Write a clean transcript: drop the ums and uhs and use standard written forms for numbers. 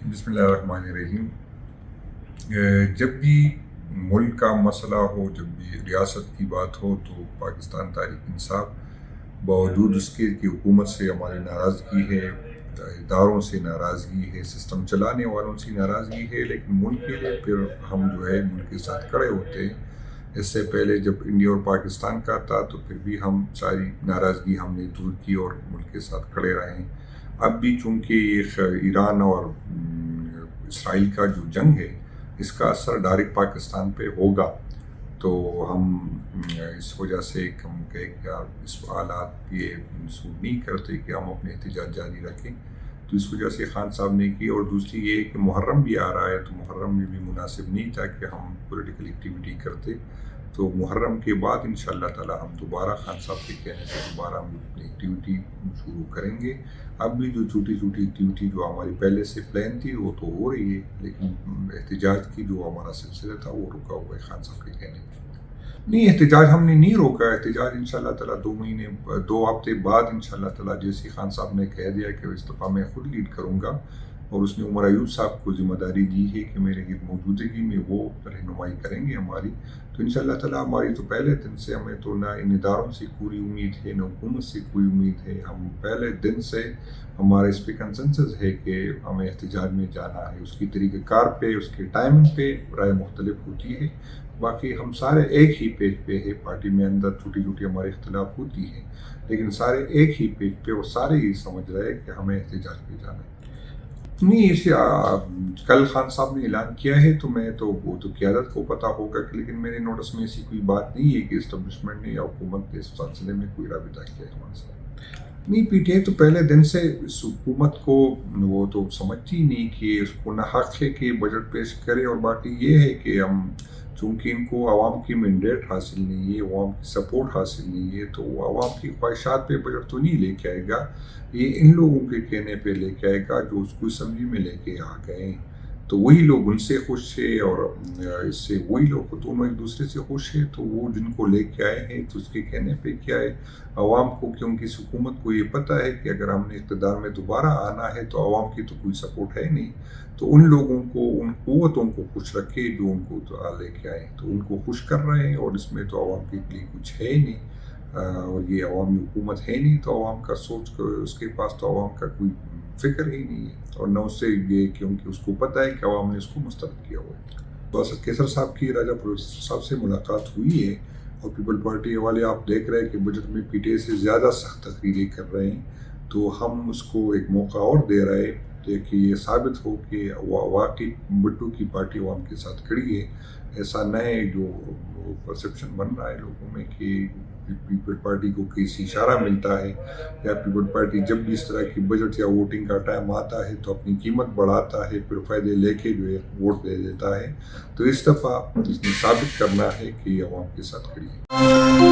بسم اللہ الرحمن الرحیم۔ جب بھی ملک کا مسئلہ ہو، جب بھی ریاست کی بات ہو، تو پاکستان تحریک انصاف باوجود اس کے کہ حکومت سے ہماری ناراضگی ہے، اداروں سے ناراضگی ہے، سسٹم چلانے والوں سے ناراضگی ہے، لیکن ملک کے لیے پھر ہم جو ہے ملک کے ساتھ کھڑے ہوتے ہیں۔ اس سے پہلے جب انڈیا اور پاکستان کا تھا تو پھر بھی ہم ساری ناراضگی ہم نے دور کی اور ملک کے ساتھ کھڑے رہے۔ اب بھی چونکہ یہ ایران اور اسرائیل کا جو جنگ ہے، اس کا اثر ڈائریکٹ پاکستان پہ ہوگا، تو ہم اس وجہ سے ہم کہیں کہ اس حالات یہ سوٹ نہیں کرتے کہ ہم اپنے احتجاج جاری رکھیں، تو اس وجہ سے خان صاحب نے کی۔ اور دوسری یہ کہ محرم بھی آ رہا ہے، تو محرم میں بھی مناسب نہیں تھا کہ ہم پولیٹیکل ایکٹیویٹی کرتے، تو محرم کے بعد انشاءاللہ تعالی ہم دوبارہ خان صاحب کے کہنے سے دوبارہ ہم اپنی ایکٹیویٹی شروع کریں گے۔ اب بھی جو چھوٹی چھوٹی ایکٹیویٹی جو ہماری پہلے سے پلان تھی وہ تو ہو رہی ہے، لیکن احتجاج کی جو ہمارا سلسلہ تھا وہ رکا ہوا ہے خان صاحب کے کہنے پہ۔ نہیں، احتجاج ہم نے نہیں روکا، احتجاج انشاءاللہ تعالیٰ 2 ہفتے بعد انشاءاللہ تعالیٰ، جیسے خان صاحب نے کہہ دیا کہ اس دفعہ میں خود لیڈ کروں گا، اور اس نے عمر ایوب صاحب کو ذمہ داری دی ہے کہ میرے موجودگی میں وہ رہنمائی کریں گے ہماری، تو انشاءاللہ تعالیٰ ہماری تو پہلے دن سے ہمیں تو نہ ان اداروں سے کوئی امید ہے، نہ حکومت سے کوئی امید ہے۔ ہم پہلے دن سے ہمارے اس پہ کنسنسس ہے کہ ہمیں احتجاج میں جانا ہے، اس کی طریقہ کار پہ، اس کے ٹائمنگ پہ رائے مختلف ہوتی ہے، باقی ہم سارے ایک ہی پیج پہ ہے۔ پارٹی میں اندر چھوٹی چھوٹی ہمارے اختلاف ہوتی ہے، لیکن سارے ایک ہی پیج پہ، اور سارے یہ سمجھ رہے ہیں کہ ہمیں احتجاج پہ جانا ہے۔ نہیں، اسے کل خان صاحب نے اعلان کیا ہے، تو میں تو وہ تو قیادت کو پتہ ہوگا کہ، لیکن میرے نوٹس میں ایسی کوئی بات نہیں ہے کہ اسٹیبلشمنٹ نے یا حکومت نے اس سلسلے میں کوئی رابطہ کیا ہے ہمارے ساتھ۔ نہیں، پی ٹی آئی تو پہلے دن سے اس حکومت کو وہ تو سمجھتی نہیں کہ اس کو نہ حق ہے کہ بجٹ پیش کرے، اور باقی یہ ہے کہ ہم چونکہ ان کو عوام کی مینڈیٹ حاصل نہیں ہے، عوام کی سپورٹ حاصل نہیں ہے، تو وہ عوام کی خواہشات پہ بجٹ تو نہیں لے کے آئے گا، یہ ان لوگوں کے کہنے پہ لے کے آئے گا جو اس کو اسمبلی میں لے کے آ گئے، تو وہی لوگ ان سے خوش ہے، اور اس سے وہی لوگ دونوں ایک دوسرے سے خوش ہے، تو وہ جن کو لے کے آئے ہیں تو اس کے کہنے پہ کیا ہے عوام کو، کیونکہ اس حکومت کو یہ پتہ ہے کہ اگر ہم نے اقتدار میں دوبارہ آنا ہے تو عوام کی تو کوئی سپورٹ ہے نہیں، تو ان لوگوں کو، ان قوتوں کو خوش رکھے جو ان کو لے کے آئے، تو ان کو خوش کر رہے ہیں، اور اس میں تو عوام کے لیے کچھ ہے ہی نہیں، اور یہ عوامی حکومت ہے نہیں، تو عوام کا سوچ اس کے پاس تو عوام کا کوئی فکر ہی نہیں ہے، اور نہ اس سے یہ، کیونکہ اس کو پتہ ہے کہ عوام نے اس کو مسترد کیا ہوا ہے۔ تو اسد کیسر صاحب کی راجہ پروفیسر صاحب سے ملاقات ہوئی ہے، اور پیپل پارٹی والے آپ دیکھ رہے ہیں کہ بجٹ میں پی ٹی آئی سے زیادہ سخت تقریریں کر رہے ہیں، تو ہم اس کو ایک موقع اور دے رہے ہیں کہ یہ ثابت ہو کہ واقعی بٹو کی پارٹی عوام کے ساتھ کھڑی ہے، ایسا نئے جو پرسیپشن بن رہا ہے لوگوں میں کہ پیپل پارٹی کو کسی اشارہ ملتا ہے، یا پیپل پارٹی جب بھی اس طرح کی بجٹ یا ووٹنگ کا ٹائم آتا ہے تو اپنی قیمت بڑھاتا ہے، پھر فائدے لے کے جو ہے ووٹ دے دیتا ہے، تو اس دفعہ اس نے ثابت کرنا ہے کہ یہ عوام کے ساتھ کھڑی ہے۔